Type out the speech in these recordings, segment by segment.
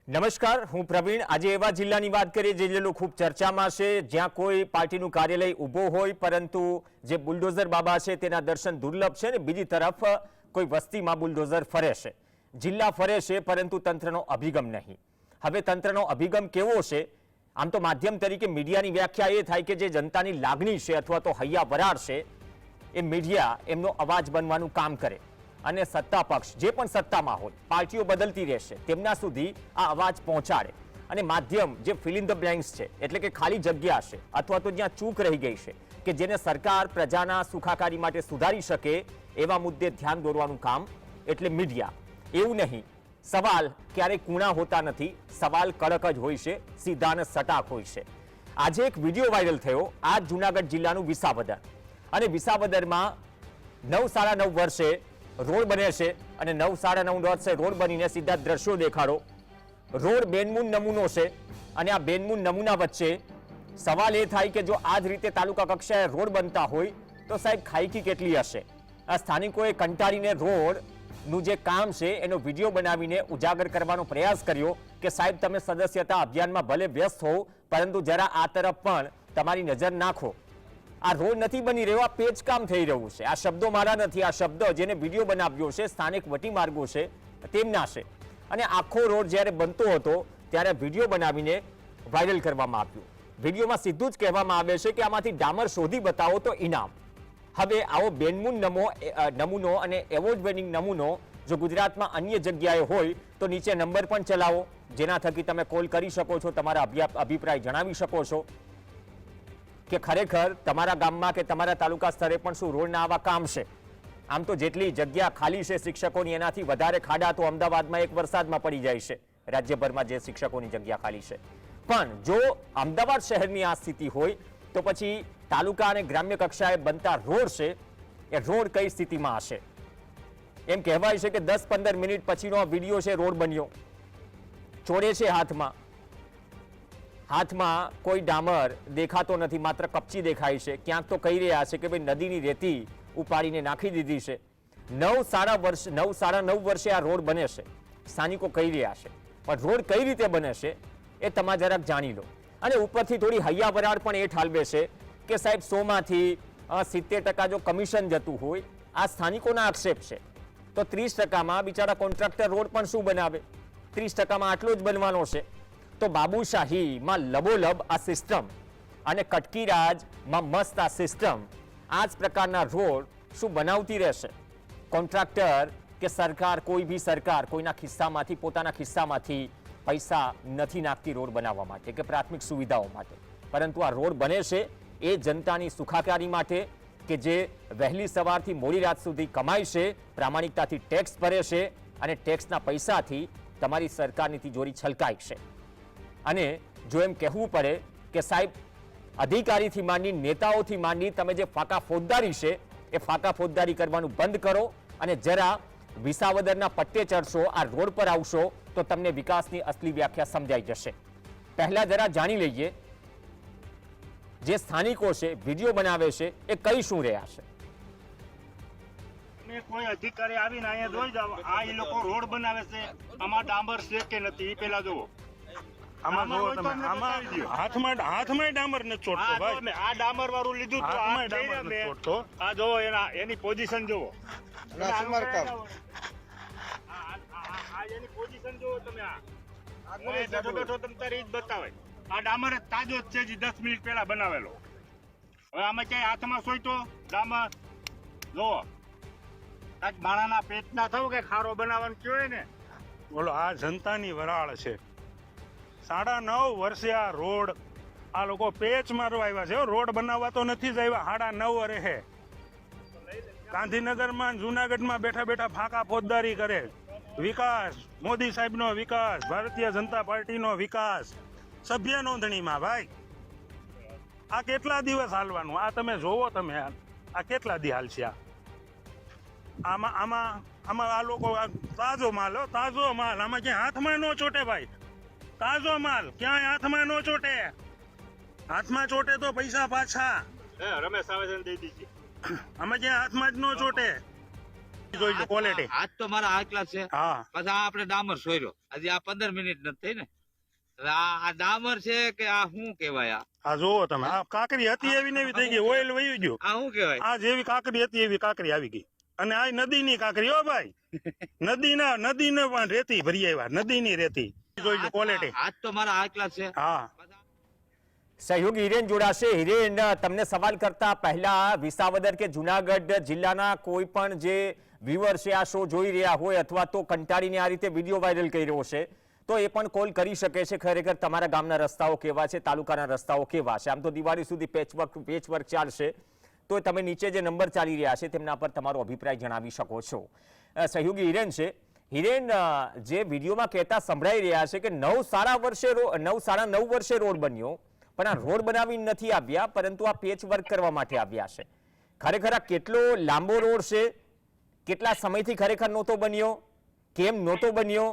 નમસ્કાર, હું પ્રવીણ। આજે એવા જિલ્લાની વાત કરીએ જે જિલ્લો ખૂબ ચર્ચામાં છે, જ્યાં કોઈ પાર્ટીનું કાર્યાલય ઊભો હોય પરંતુ જે બુલડોઝર બાબા છે તેના દર્શન દુર્લભ છે ને બીજી તરફ કોઈ વસ્તીમાં બુલડોઝર ફરે છે, જિલ્લા ફરે છે પરંતુ તંત્રનો અભિગમ નહીં। હવે તંત્રનો અભિગમ કેવો છે? આમ તો માધ્યમ તરીકે મીડિયાની વ્યાખ્યા એ થાય કે જે જનતાની લાગણી છે અથવા તો હૈયા વરાળ છે એ મીડિયા એમનો અવાજ બનવાનું કામ કરે અને સત્તા પક્ષ જે પણ સત્તામાં હોય, પાર્ટીઓ બદલતી રહેશે, તેમના સુધી આ અવાજ પહોંચાડે અને માધ્યમ જે ફિલ ઇન ધ બ્લેન્ક્સ છે એટલે કે ખાલી જગ્યા છે અથવા તો જ્યાં ચૂક રહી ગઈ છે કે જેને સરકાર પ્રજાના સુખાકારી માટે સુધારી શકે એવા મુદ્દે ધ્યાન દોરવાનું કામ એટલે મીડિયા। એવું નહીં, સવાલ ક્યારેય કૂણા હોતા નથી, સવાલ કડક જ હોય છે, સીધા અને સટાક હોય છે। આજે એક વિડીયો વાયરલ થયો, આ જૂનાગઢ જિલ્લાનું વિસાવદર, અને વિસાવદરમાં 9-9.5 વર્ષે રોડ બને છે અને 9-9.5 વર્ષે રોડ બનીને સીધા દ્રશ્યો દેખાડો। રોડ બેનમૂન નમૂનો છે અને આ બેનમૂન નમૂના વચ્ચે સવાલ એ થાય કે જો આ જ રીતે તાલુકા કક્ષાએ રોડ બનતા હોય તો સાહેબ ખાઈકી કેટલી હશે? આ સ્થાનિકોએ કંટાળીને રોડનું જે કામ છે એનો વિડીયો બનાવીને ઉજાગર કરવાનો પ્રયાસ કર્યો કે સાહેબ તમે સદસ્યતા અભિયાનમાં ભલે વ્યસ્ત હો પરંતુ જરા આ તરફ પણ તમારી નજર નાખો। આ રોડ નથી બની રહ્યો, આ પેચ કામ થઈ રહ્યું છે। આ શબ્દો મારા નથી, આ શબ્દ જેને વિડીયો બનાવ્યો છે સ્થાનિક વટી માર્ગો છે તેમના છે। અને આખો રોડ જ્યારે બનતો હતો ત્યારે વિડીયો બનાવીને વાયરલ કરવામાં આવ્યો। વિડીયોમાં સીધું જ કહેવામાં આવે છે કે આમાંથી ડામર શોધી બતાવો તો ઇનામ। હવે આવો બેનમૂન નમૂનો અને એવોર્ડ વિનિંગ નમૂનો જો ગુજરાતમાં અન્ય જગ્યાએ હોય તો નીચે નંબર પણ ચલાવો, જેના થકી તમે કોલ કરી શકો છો, તમારા અભિપ્રાય જણાવી શકો છો કે ખરેખર તમારા ગામમાં કે તમારા તાલુકા સ્તરે પણ શું રોડના આવા કામ છે? આમ તો જેટલી જગ્યા ખાલી છે શિક્ષકોની એનાથી વધારે ખાડા તો અમદાવાદમાં એક વરસાદમાં પડી જાય છે, રાજ્યભરમાં જે શિક્ષકોની જગ્યા ખાલી છે। પણ જો અમદાવાદ શહેરની આ સ્થિતિ હોય તો પછી તાલુકા અને ગ્રામ્ય કક્ષાએ બનતા રોડ છે એ રોડ કઈ સ્થિતિમાં હશે? એમ કહેવાય છે કે 10-15 મિનિટ પછીનો આ વિડીયો છે, રોડ બન્યો, ચોડે છે હાથમાં કોઈ ડામર દેખાતો નથી, માત્ર કપચી દેખાય છે। ક્યાંક તો કહી રહ્યા છે કે ભાઈ નદીની રેતી ઉપાડીને નાખી દીધી છે। 9-9.5 વર્ષે આ રોડ બને છે, સ્થાનિકો કહી રહ્યા છે, પણ રોડ કઈ રીતે બને છે એ તમે જરાક જાણી લો। અને ઉપરથી થોડી હૈયા વરાળ પણ એ ઠાલવે છે કે સાહેબ 100માંથી 70% જો કમિશન જતું હોય, આ સ્થાનિકોના આક્ષેપ છે, તો 30%માં બિચારા કોન્ટ્રાક્ટર રોડ પણ શું બનાવે? 30%માં આટલો જ બનવાનો છે। તો બાબુશાહીમાં લબોલબ આ સિસ્ટમ અને કટકીરાજમાં મસ્ત આ સિસ્ટમ, આ જ પ્રકારના રોડ શું બનાવતી રહેશે? કોન્ટ્રાક્ટર કે સરકાર, કોઈ બી સરકાર કોઈના ખિસ્સામાંથી, પોતાના ખિસ્સામાંથી પૈસા નથી નાખતી રોડ બનાવવા માટે કે પ્રાથમિક સુવિધાઓ માટે, પરંતુ આ રોડ બને છે એ જનતાની સુખાકારી માટે કે જે વહેલી સવારથી મોડી રાત સુધી કમાય છે, પ્રામાણિકતાથી ટેક્સ ભરે છે અને ટેક્સના પૈસાથી તમારી સરકારની તિજોરી છલકાય છે। અને જો એમ કહેવું પડે કે સાહેબ અધિકારીથી માંડી, નેતાઓથી માંડી તમે જે ફાકા ફોજદારી છે એ ફાકા ફોજદારી કરવાનું બંધ કરો અને જરા વિસાવદરના પટ્ટે ચડશો, આ રોડ પર આવશો તો તમને વિકાસની અસલી વ્યાખ્યા સમજાઈ જશે। પહેલા જરા જાણી લઈએ જે સ્થાનિકો છે, વિડીયો બનાવે છે એ કઈ શું રહ્યા છે। કોઈ અધિકારી આવીને અહીંયા જોઈ જાવ, આ એ લોકો રોડ બનાવે છે, આમાં ડામર છે કે નથી એ પેલા જોવો। આમાં જોવો તમે, આમાં હાથમાં ડામર ન છોડતો ભાઈ, આ ડામર વાળું લીધું તો આ ડામર ન છોડતો, આ જોવો એની પોઝિશન જોવો, આ એની પોઝિશન જોવો તમે, આ બેઠો બેઠો તમે તારી જ બતાવે, આ ડામર તાજો જ છે, 10 મિનિટ પહેલા બનાવેલો। હવે આમાં ક્યાંય હાથમાં સોયતો ડામર જોવો, માણાના પેટના થવું કે ખારો બનાવવાનું કહેવાય ને, બોલો આ જનતાની વરાળ છે। 9.5 વર્ષે આ રોડ આ લોકો પેચ મારવા આવ્યા છે, રોડ બનાવવા તો નથી જ આવ્યા। 9.5 વર્ષે ગાંધીનગરમાં, જુનાગઢમાં બેઠા બેઠા ફાંકા ફોજદારી કરે। વિકાસ, મોદી સાહેબનો વિકાસ, ભારતીય જનતા પાર્ટીનો વિકાસ, સભ્ય નોંધણીમાં ભાઈ આ કેટલા દિવસ હાલવાનું? આ તમે જોવો, તમે આ કેટલા દી હાલશે? આમાં આ લોકો તાજો માલ, તાજો માલ, આમાં ક્યાંય હાથમાં ન ચોટે ભાઈ, તાજો માલ ક્યાંય હાથમાં ન ચોટે, હાથમાં ચોટે તો પૈસા પાછા। રમેશ આવે છે દઈ દીધી, આમાં ક્યાંય હાથમાં જ ન ચોટે। જોઈ લો ક્વોલિટી. આજ તો મારા આટલા છે. હા પછી આ આપણે ડામર સોયરો હજી આ 15 મિનિટ નથી થઈ ને. હવે આ ડામર છે કે આ શું કહેવાય? આ જોવો તમે, આ કાકરી હતી એવી ને એવી થઈ ગઈ, ઓઇલ વહી ગયું. આ શું કહેવાય? આ જેવી કાકરી હતી એવી કાકરી આવી ગઈ. અને આ નદીની કાકરી હો ભાઈ, નદીને પણ રેતી ભરી આવ્યા, નદીની રેતી. જોઈ લો ક્વોલિટી. આજ તો મારા આટલા છે. હા સહયોગી હિરેન જોડાશે. હિરેન, તમને સવાલ કરતા પહેલા વિસાવદર કે જુનાગઢ જિલ્લાના કોઈ પણ જે વ્યુઅર છે આ શો જોઈ રહ્યા હોય અથવા તો કંટાળીને આ રીતે વિડીયો વાયરલ કરી રહ્યો છે તો એ પણ કોલ કરી શકે છે. ખરેખર તમારા ગામના રસ્તાઓ કેવા છે, તાલુકાના રસ્તાઓ કેવા છે? આમ તો દિવાળી સુધી પેચવર્ક ચાલશે, તો તમે નીચે જે નંબર ચાલી રહ્યા છે તેમના પર તમારો અભિપ્રાય જણાવી શકો છો. સહયોગી હિરેન છે. હિરેન, જે વિડીયોમાં કહેતા સંભળાઈ રહ્યા છે કે 9.5 વર્ષે રોડ બન્યો, પણ આ રોડ બનાવી નથી આવ્યા, પરંતુ આ પેચવર્ક કરવા માટે આવ્યા છે. ખરેખર આ કેટલો લાંબો રોડ છે? કેટલા સમયથી ખરેખર નહોતો બન્યો? કેમ નહોતો બન્યો?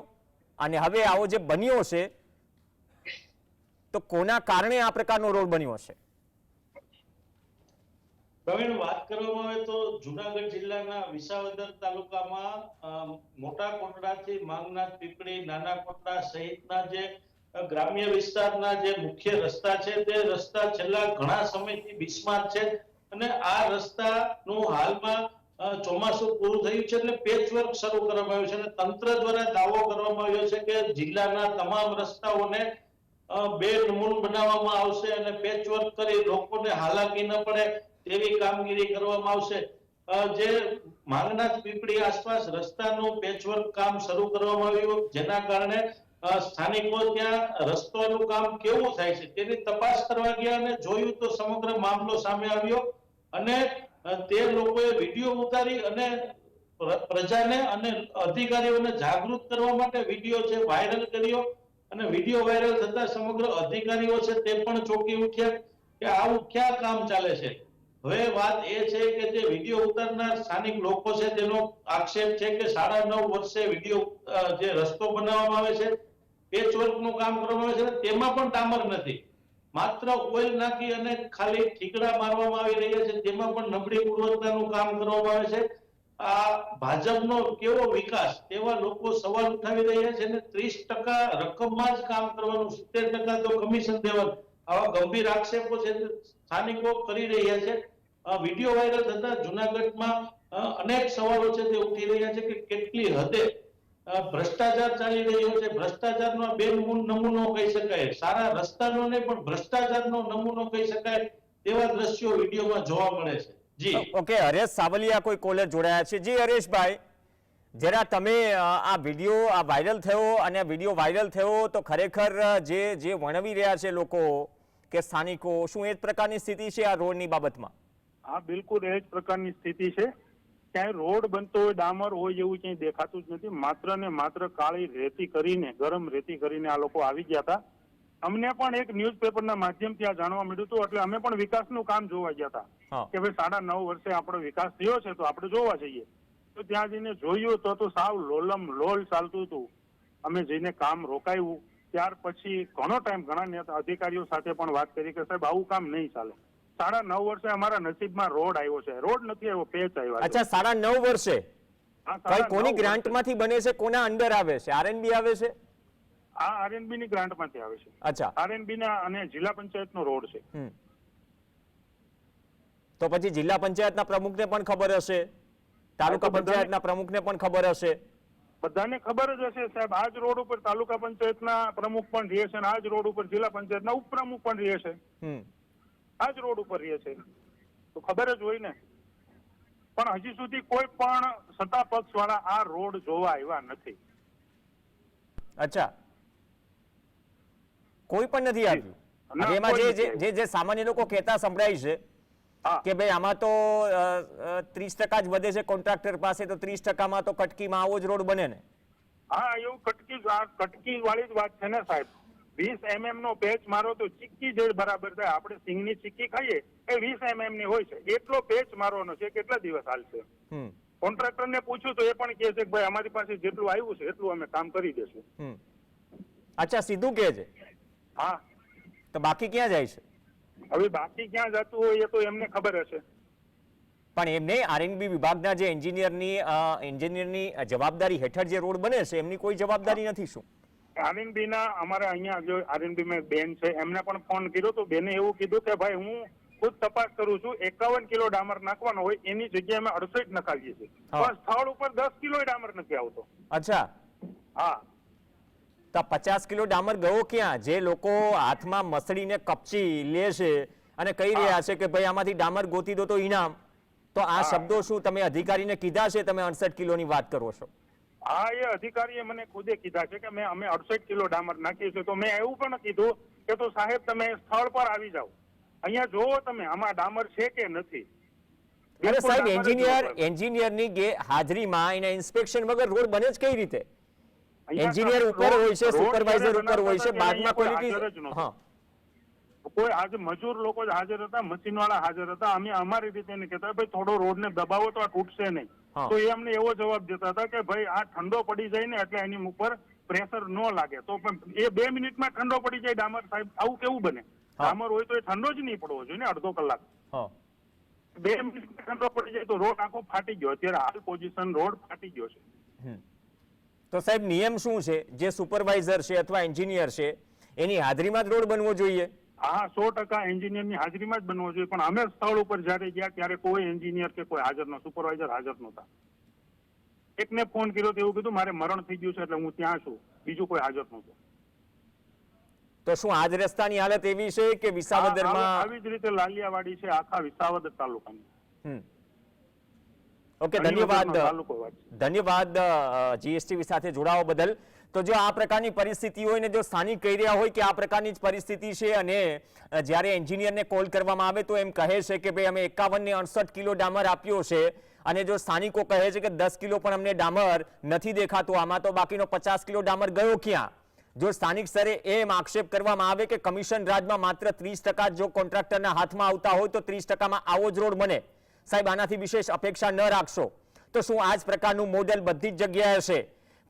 અને હવે આવો જે બન્યો છે તો કોના કારણે આ પ્રકારનો રોડ બન્યો છે? પ્રવીણ, વાત કરવામાં આવે તો જુનાગઢ જિલ્લાના વિસાવદર તાલુકામાં મોટા કોટડાથી માંગનાથ પીપળી, નાના કોટડા સહિતના જે ગ્રામ્ય વિસ્તારના જે મુખ્ય રસ્તા છે તે રસ્તા છેલ્લા ઘણા સમયથી બિસ્માર છે. અને આ રસ્તાનું હાલમાં ચોમાસું પૂરું થયું છે એટલે પેચવર્ક શરૂ કરવામાં આવ્યું છે. અને તંત્ર દ્વારા દાવો કરવામાં આવ્યો છે કે જિલ્લાના તમામ રસ્તાઓને બે નમૂન બનાવવામાં આવશે અને પેચવર્ક કરી લોકોને હાલાકી ન પડે તેવી કામગીરી કરવામાં આવશે. જે માંગનાથ પીપળી આસપાસ રસ્તાનું પેચવર્ક કામ શરૂ કરવામાં આવ્યું, જેના કારણે સ્થાનિકો ત્યાં રસ્તાનું કામ કેવું થાય છે તેની તપાસ કરવા ગયા અને જોયું તો સમગ્ર મામલો સામે આવ્યો. અને તે લોકોએ વિડીયો ઉતારી અને પ્રજાને અને અધિકારીઓને જાગૃત કરવા માટે વિડીયો છે વાયરલ કર્યો. અને વિડીયો વાયરલ થતા સમગ્ર અધિકારીઓ છે તે પણ ચોંકી ઉઠ્યા કે આવું ક્યાં કામ ચાલે છે. હવે વાત એ છે કે જે વિડીયો ઉતારનાર સ્થાનિક લોકો છે તેનો આક્ષેપ છે કે 9.5 વર્ષે વિડીયો જે રસ્તો બનાવવામાં આવે છે, પેચવર્કનું કામ કરવામાં આવે છે, તેમાં પણ ડામર નથી, માત્ર ઓઇલ નાખી અને ખાલી ઠીકડા મારવામાં આવી રહ્યા છે, તેમાં પણ નબળી ગુણવત્તાનું કામ કરવામાં આવે છે. આ ભાજપનો કેવો વિકાસ તેવા લોકો સવાલ ઉઠાવી રહ્યા છે. અને 30% રકમમાં જ કામ કરવાનું, 70% તો કમિશન દેવાનું, આવા ગંભીર આક્ષેપો છે સ્થાનિકો કરી રહ્યા છે. વિડીયો વાયરલ થતા જુનાગઢમાં અનેક સવાલો છે તે ઉઠી રહ્યા છે કે કેટલી હદે ભ્રષ્ટાચાર ચાલી રહ્યો છે. ભ્રષ્ટાચારનો નમૂનો કહી શકાય, સારા રસ્તાનો નહીં પણ ભ્રષ્ટાચારનો નમૂનો કહી શકાય તેવા દ્રશ્યો વિડીયોમાં જોવા મળે છે. જી ઓકે, હરેશ સાવલિયા કોઈ કોલર જોડાયા છે. જી હરેશભાઈ, જરા તમે આ વિડીયો આ વાયરલ થયો અને વિડીયો વાયરલ થયો તો ખરેખર જે વર્ણવી રહ્યા છે લોકો કે સ્થાનિકો, શું એ જ પ્રકારની સ્થિતિ છે આ રોડની બાબતમાં? હા, બિલકુલ એ જ પ્રકારની સ્થિતિ છે. ક્યાંય રોડ બનતો હોય, ડામર હોય એવું ક્યાંય દેખાતું જ નથી. માત્ર ને માત્ર કાળી રેતી કરીને, ગરમ રેતી કરીને આ લોકો આવી ગયા હતા. અમને પણ એક ન્યૂઝપેપરના માધ્યમથી આ જાણવા મળ્યું હતું, એટલે અમે પણ વિકાસનું કામ જોવા ગયા હતા કે ભાઈ 9.5 વર્ષે આપણો વિકાસ થયો છે તો આપણે જોવા જઈએ. તો ત્યાં જઈને જોયું તો સાવ લોલમ લોલ ચાલતું હતું. અમે જઈને કામ રોકાયું. ત્યાર પછી ઘણો ટાઈમ ઘણા અધિકારીઓ સાથે પણ વાત કરી કે સાહેબ આવું કામ નહીં ચાલે. 9.5 વર્ષે અમારા નસીબમાં રોડ આવ્યો છે, રોડ નથી આવ્યો, પેચ આવ્યો. અચ્છા, 9.5 વર્ષે કોની ગ્રાન્ટ માંથી બને છે, કોના અંડર આવે છે? આરએનબી આવે છે? આ આરએનબી ની ગ્રાન્ટ માંથી આવે છે. અચ્છા, આરએનબી ના અને જિલ્લા પંચાયતનો રોડ છે. તો પછી જિલ્લા પંચાયતના પ્રમુખને પણ ખબર હશે, તાલુકા પંચાયતના પ્રમુખને પણ ખબર હશે. બધાને ખબર જ હશે સાહેબ. આ જ રોડ ઉપર તાલુકા પંચાયતના પ્રમુખ પણ રહે છે અને આ જ રોડ ઉપર જિલ્લા પંચાયતના ઉપપ્રમુખ પણ રહે છે. આ જ રોડ ઉપર રહે છે તો ખબર જ હોય ને. પણ હજી સુધી કોઈ પણ સત્તા પક્ષ વાળા આ રોડ જોવા આવ્યા નથી. અચ્છા, કોઈ પણ નથી આવ્યું. હવે એમાં જે સામાન્ય લોકો કહેતા સંભળાય છે કે ભાઈ આમાં તો 30% જ વધે છે કોન્ટ્રાક્ટર પાસે, તો 30%માં તો કટકીમાં આવો જ રોડ બને ને? હા, એવું કટકી વાળી જ વાત છે ને સાહેબ. 20 mm નો પેચ મારો તો ચીક્કી જે બરાબર થાય. આપણે સિંગની ચીક્કી ખાઈએ એ 20 mm ની હોય છે, એટલો પેચ મારવાનો છે. કેટલા દિવસ હાલશે? કોન્ટ્રાક્ટર ને પૂછ્યું તો એ પણ કહે છે કે ભાઈ અમારી પાસે જેટલું આવ્યું છે એટલું અમે કામ કરી દેશું. અચ્છા, સીધું કહે છે? હા. તો બાકી ક્યાં જાય છે? હવે બાકી ક્યાં જતું હોય એ તો એમને ખબર હશે. પણ એમને આરએનબી વિભાગના જે એન્જિનિયરની જવાબદારી હેઠળ જે રોડ બને છે એમની કોઈ જવાબદારી નથી શું? આરએનબી ના અમારે અહીંયા જો આરએનબી માં બેન છે એમને પણ ફોન કર્યો તો બેને એવું કીધું કે ભાઈ હું ખુદ તપાસ કરું છું, 51 કિલો ડામર નાખવાનો હોય એની જગ્યાએ અમે 68 નખાવીએ છીએ, પણ સ્થળ ઉપર 10 કિલો ડામર નથી આવતો. અચ્છા, હા, તો 50 કિલો ડામર ગયો ક્યાં? જે લોકો હાથમાં મસળીને કપચી લે છે અને કહી રહ્યા છે કે ભાઈ આમાંથી ડામર ગોતી દો તો ઇનામ, તો આ શબ્દો શું તમે અધિકારીને કીધા છે? તમે 68 કિલોની વાત કરો છો? હા, એ અધિકારીએ મને ખુદે કીધા છે કે અમે 68 કિલો ડામર નાખીએ છીએ. તો મેં એવું પણ કીધું કે તો સાહેબ તમે સ્થળ પર આવી જાઓ, અહીંયા જોવો તમે આમાં ડામર છે કે નથી. અરે સાહેબ, એન્જિનિયરની હાજરીમાં એના ઇન્સ્પેક્શન વગર રોડ બને જ કઈ રીતે? એન્જિનિયર ઉપર હોય છે, સુપરવાઇઝર ઉપર હોય છે, બાદમાં ક્વોલિટી. હા, કોઈ આજે મજૂર લોકો જ હાજર હતા, મશીન વાળા હાજર હતા. અમે અમારી રીતે એને કહેતા ભાઈ થોડો રોડ ને દબાવો તો આ તૂટશે નહીં. તો એ અમને એવો જવાબ દેતા હતા કે ભાઈ આ ઠંડો પડી જાય ને એટલે એની ઉપર પ્રેશર ન લાગે. તો પણ એ 2 મિનિટમાં ઠંડો પડી જાય ડામર, સાહેબ આવું કેવું બને? ડામર હોય તો એ ઠંડો જ નહીં પડવો જોઈએ ને અડધો કલાક. 2 મિનિટમાં ઠંડો પડી જાય તો રોડ આખો ફાટી ગયો. અત્યારે હાલ પોઝિશન રોડ ફાટી ગયો છે. તો સાહેબ નિયમ શું છે? જે સુપરવાઇઝર છે અથવા એન્જિનિયર છે એની હાજરીમાં જ રોડ બનવો જોઈએ? હા, 100% એન્જિનિયરની હાજરીમાં જ બનવો જોઈએ. પણ અમે સ્થળ ઉપર જયારે ગયા ત્યારે કોઈ એન્જિનિયર કે કોઈ હાજર ન, સુપરવાઇઝર હાજર નહોતા. એકને ફોન કર્યો તો એવું કીધું મારે મરણ થઈ ગયું છે એટલે હું ત્યાં છું, બીજું કોઈ હાજર નહોતું. તો શું આજ રસ્તાની હાલત એવી છે કે વિસાવદરમાં? આવી જ રીતે લાલિયાવાડી છે આખા વિસાવદર તાલુકાની. ઓકે, ધન્યવાદ જીએસટીવી સાથે જોડાવા બદલ. તો જો આ પ્રકારની પરિસ્થિતિ હોય ને જો સ્થાનિક કહી રહ્યા હોય કે આ પ્રકારની જ પરિસ્થિતિ છે અને જ્યારે એન્જિનિયરને કોલ કરવામાં આવે તો એમ કહે છે કે ભાઈ અમે 51 ને 68 કિલો ડામર આપ્યો છે, અને જો સ્થાનિકો કહે છે કે 10 કિલો પણ અમને ડામર નથી દેખાતું, આમાં તો બાકીનો 50 કિલો ડામર ગયો ક્યાં? જો સ્થાનિક સ્તરે એમ આક્ષેપ કરવામાં આવે કે કમિશન રાજમાં માત્ર 30% જો કોન્ટ્રાક્ટરના હાથમાં આવતા હોય તો 30%માં આવો જ રોડ બને. સાહેબ, આનાથી વિશેષ અપેક્ષા ન રાખશો. તો શું આ જ પ્રકારનું મોડેલ બધી જ જગ્યાએ છે?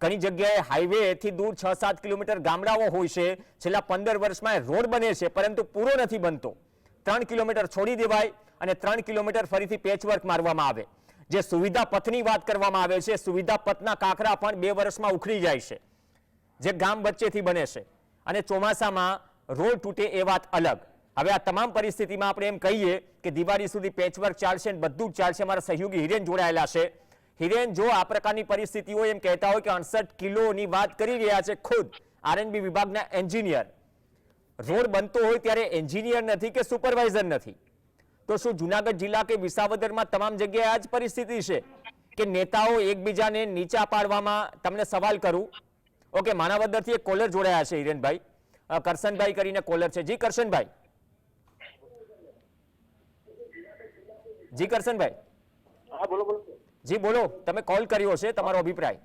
ઘણી જગ્યાએ હાઈવેથી દૂર 6-7 કિલોમીટર ગામડાઓ હોય છે, છેલ્લા 15 વર્ષમાં રોડ બને છે પરંતુ પૂરો નથી બનતો. 3 કિલોમીટર છોડી દેવાય અને 3 કિલોમીટર ફરીથી પેચવર્ક મારવામાં આવે. જે સુવિધા પથની વાત કરવામાં આવે છે, સુવિધા પથના કાંકરા પણ 2 વર્ષમાં ઉખડી જાય છે, જે ગામ વચ્ચેથી બને છે, અને ચોમાસામાં રોડ તૂટે એ વાત અલગ. હવે આ તમામ પરિસ્થિતિમાં આપણે એમ કહીએ કે દિવાળી સુધી પેચવર્ક ચાલશે અને બધું જ ચાલશે. અમારા સહયોગી હિરેન જોડાયેલા છે. હિરેન, જો આ પ્રકારની પરિસ્થિતિ હોય, એમ કહેતા હોય કે 68 કિલોની વાત કરી રહ્યા છે ખુદ આરએનબી વિભાગના એન્જિનિયર, રોડ બનતો હોય ત્યારે એન્જિનિયર નથી કે સુપરવાઇઝર નથી, તો શું જુનાગઢ જિલ્લા કે વિસાવદરમાં તમામ જગ્યાએ આ જ પરિસ્થિતિ છે કે નેતાઓ એકબીજાને નીચા પાડવામાં? તમને સવાલ કરું. ઓકે, માણાવદરથી એક કોલર જોડાયા છે હિરેનભાઈ, કરશનભાઈ કરીને કોલર છે. જી કરશનભાઈ. જી કરશનભાઈ. હા, બોલો બોલો. જી બોલો, તમે કોલ કર્યો છે, તમારો અભિપ્રાય?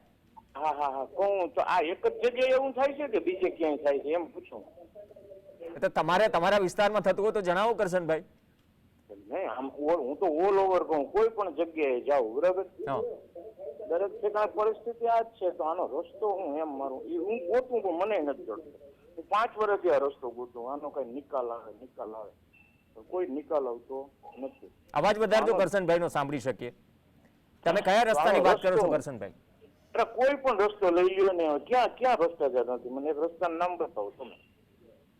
હા, કહું તો આ એક જ જગ્યાએ એવું થાય છે કે બીજે ક્યાંય થાય છે એમ પૂછું? તો તમારે તમારા વિસ્તારમાં થતું હોય તો જણાવો કરશનભાઈ. નહીં, આમ હું તો ઓલ ઓવર કહું, કોઈ પણ જગ્યાએ જાઉં, બરાબર, દરેક જગ્યાએ પરિસ્થિતિ આ જ છે. તો આનો રસ્તો હું એમ મારું હું ગોતું પણ મને નથી જડતો. હું 5 વર્ષથી આ રસ્તો ગોતું, આનો કઈ નિકાલ આવે કોઈ નિકાલ આવતો નથી. અવાજ વધારજો કરશનભાઈ નો સાંભળી શકીએ. તમે કયા રસ્તાની વાત કરો છો કરશનભાઈ? કોઈ પણ રસ્તો લઈ લ્યો ને, ક્યાં ભ્રષ્ટાચાર નથી. મને એક રસ્તાનું નામ બતાવો તમે.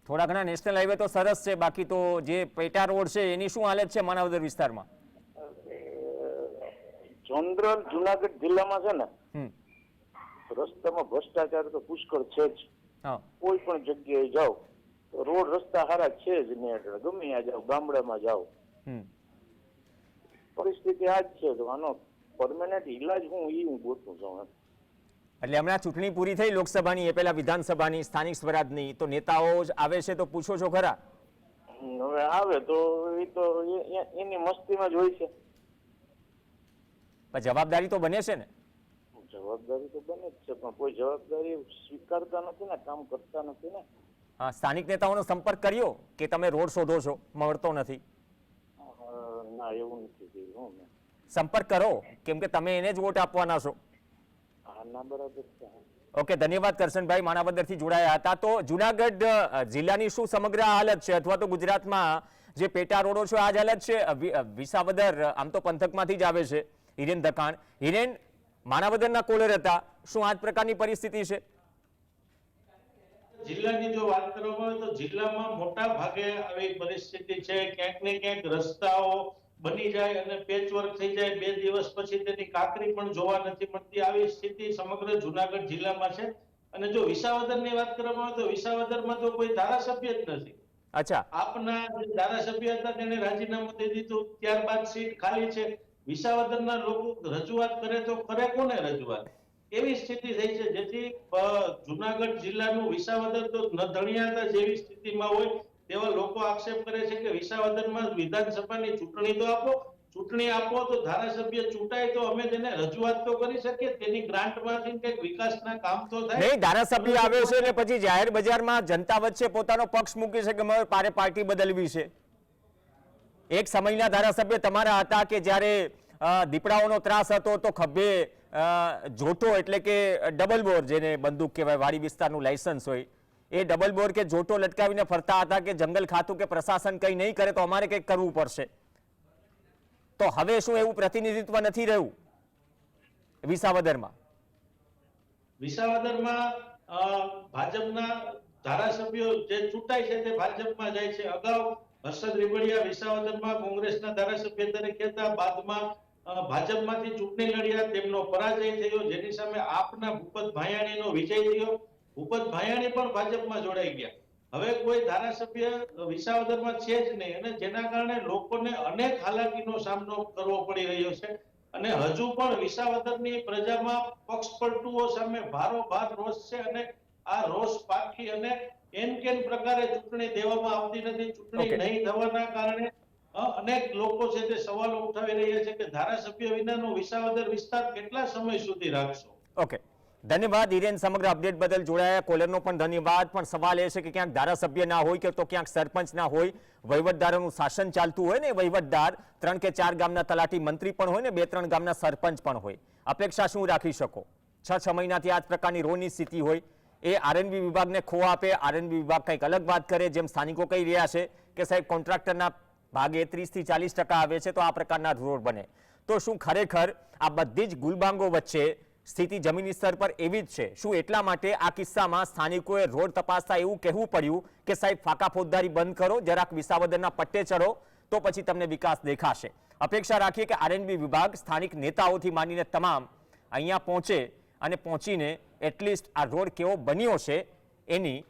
થોડા ઘણા નેશનલ હાઈવે તો સરસ છે, બાકી તો જે પેટા રોડ છે એની શું હાલત છે માણાવદર વિસ્તારમાં? જનરલ જુનાગઢ જિલ્લામાં છે ને રસ્તામાં ભ્રષ્ટાચાર તો પુષ્કળ છે જ. કોઈ પણ જગ્યાએ જાઓ તો રોડ રસ્તા સારા છે જ નહીં. ગમે ત્યાં જાઓ, ગામડામાં જાઓ, પરિસ્થિતિ આ જ છે. તો આનો પરમેનન્ટ ઇલાજ હું ગોતું છું. એટલે હમણાં ચૂંટણી પૂરી થઈ લોકસભાની, એ પહેલા વિધાનસભાની, સ્થાનિક સ્વરાજની, તો નેતાઓ જ આવે છે તો પૂછો છો ખરા? હવે આવે તો એ તો એની મસ્તીમાં જ હોય છે. પણ જવાબદારી તો બને છે ને? જવાબદારી તો બને જ છે, પણ કોઈ જવાબદારી સ્વીકારતા નથી ને, કામ કરતા નથી ને. હા, સ્થાનિક નેતાઓનો સંપર્ક કર્યો કે તમે રોડ શોધો છો, મળતો નથી? ના, એવું નથી કર્યું. સંપર્ક કરો, કેમ કે તમે એને જ વોટ આપવાના છો. ના, બરાબર છે. ઓકે, ધન્યવાદ કરશનભાઈ, માણાવદરથી જોડાયા હતા. તો જુનાગઢ જિલ્લાની શું સમગ્ર હાલત છે, અથવા તો ગુજરાતમાં જે પેટા રોડો છે આ જ હાલત છે. વિસાવદર આમ તો પંથકમાંથી જ આવે છે. હિરેન દકાણ, હિરેન માણાવદરના કોલર હતા, શું આ જ પ્રકારની પરિસ્થિતિ છે? જિલ્લાની જો વાત કરવામાં આવે તો જિલ્લામાં મોટા ભાગે આવી પરિસ્થિતિ છે. ક્યાંક ને ક્યાંક રસ્તાઓ બની જાય અને પેચવર્ક થઈ જાય, 2 દિવસ પછી તેની કાંકરી પણ જોવા નથી મળતી. આવી સ્થિતિ સમગ્ર જુનાગઢ જિલ્લામાં છે. અને જો વિસાવદરની વાત કરવામાં આવે તો વિસાવદરમાં તો કોઈ ધારાસભ્ય જ નથી. અચ્છા, આપના જે ધારાસભ્ય હતા તેને રાજીનામું દઈ દીધું, ત્યારબાદ સીટ ખાલી છે. વિસાવદરના લોકો રજૂઆત કરે તો કરે કોને રજૂઆત? એવી સ્થિતિ થઈ છે, જેથી જુનાગઢ જિલ્લાનું વિસાવદર તો નધણિયાતા જેવી સ્થિતિમાં હોય તેવા લોકો આક્ષેપ કરે છે કે વિસાવદરમાં વિધાનસભાની ચૂંટણી તો આપો, ચૂંટણી આપો તો ધારાસભ્ય ચૂંટાય તો અમે તેને રજૂઆત તો કરી શકીએ, તેની ગ્રાન્ટમાંથી કંઈક વિકાસના કામ તો થાય. નહીં, ધારાસભ્ય આવે છે ને પછી જાહેર બજારમાં જનતા વચ્ચે પોતાનો પક્ષ મૂકી છે કે મારે પાર્ટી બદલવી છે. એક સમયના ધારાસભ્ય તમારા હતા કે જ્યારે દીપડાઓનો ત્રાસ હતો તો ખભે જોટો એટલે કે ડબલ બોર, જેને બંદૂક કહેવાય, વાડી વિસ્તારનું લાયસન્સ હોય, એ ડબલ બોર કે જોટો લટકાવીને ફરતા હતા કે જંગલ ખાતું કે પ્રશાસન કંઈ નહીં કરે તો અમારે કંઈક કરવું પડશે. તો હવે શું એવું પ્રતિનિધિત્વ નથી રહ્યું વિસાવદરમાં? વિસાવદરમાં ભાજપના ધારાસભ્યો જે ચૂંટાય છે તે ભાજપમાં જાય છે. અગાઉ હર્ષદ રીબડિયા વિસાવદરમાં કોંગ્રેસના ધારાસભ્ય તરીકે હતા, બાદમાં ભાજપમાંથી ચૂંટણી લડ્યા, તેમનો પરાજય થયો, જેની સામે આપના ભૂપત ભાયાણીનો વિજય થયો. ભૂપત ભાયાણી પણ ભાજપમાં જોડાઈ ગયા. હવે કોઈ ધારાસભ્ય વિસાવદરમાં છે જ નહીં, અને જેના કારણે લોકોને અનેક હાલાકીનો સામનો કરવો પડી રહ્યો છે. અને હજુ પણ વિસાવદરની પ્રજામાં પક્ષપલટુઓ સામે ભારોભાર રોષ છે. અને આ રોષ પાકી અને એન પ્રકારે ચૂંટણી દેવામાં આવતી નથી. ચૂંટણી નહીં થવાના કારણે અનેક લોકો છે તે સવાલો ઉઠાવી રહ્યા છે કે ધારાસભ્ય વિનાનો વિસાવદર વિસ્તાર કેટલા સમય સુધી રાખશો? ઓકે, ધન્યવાદ હિરેન, સમગ્ર અપડેટ બદલ જોડાયા. કોલરનો પણ ધન્યવાદ. પણ સવાલ એ છે કે ક્યાંક ધારાસભ્ય ના હોય કે તો ક્યાંક સરપંચ ના હોય, વહીવટદારોનું શાસન ચાલતું હોય ને, વહીવટદાર 3 કે 4 ગામના તલાટી મંત્રી પણ હોય ને 2-3 ગામના સરપંચ પણ હોય. અપેક્ષા શું રાખી શકો? 6 મહિનાથી આ જ પ્રકારની રોની સ્થિતિ હોય. એ આરએનબી વિભાગને ખો આપે, આરએનબી વિભાગ કંઈક અલગ વાત કરે, જેમ સ્થાનિકો કહી રહ્યા છે કે સાહેબ કોન્ટ્રાક્ટરના ભાગે 30 થી 40% આવે છે તો આ પ્રકારના રોડ બને. તો શું ખરેખર આ બધી જ ગુલબાંગો વચ્ચે સ્થિતિ જમીની સ્તર પર એવી જ છે? શું એટલા માટે આ કિસ્સામાં સ્થાનિકોએ રોડ તપાસતા એવું કહેવું પડ્યું કે સાહેબ ફાકા ફોજદારી બંધ કરો, જરાક વિસાવદરના પટ્ટે ચડો તો પછી તમને વિકાસ દેખાશે? અપેક્ષા રાખીએ કે આરએનબી વિભાગ સ્થાનિક નેતાઓથી માંડીને તમામ અહીંયા પહોંચે અને પહોંચીને એટલીસ્ટ આ રોડ કેવો બન્યો છે એની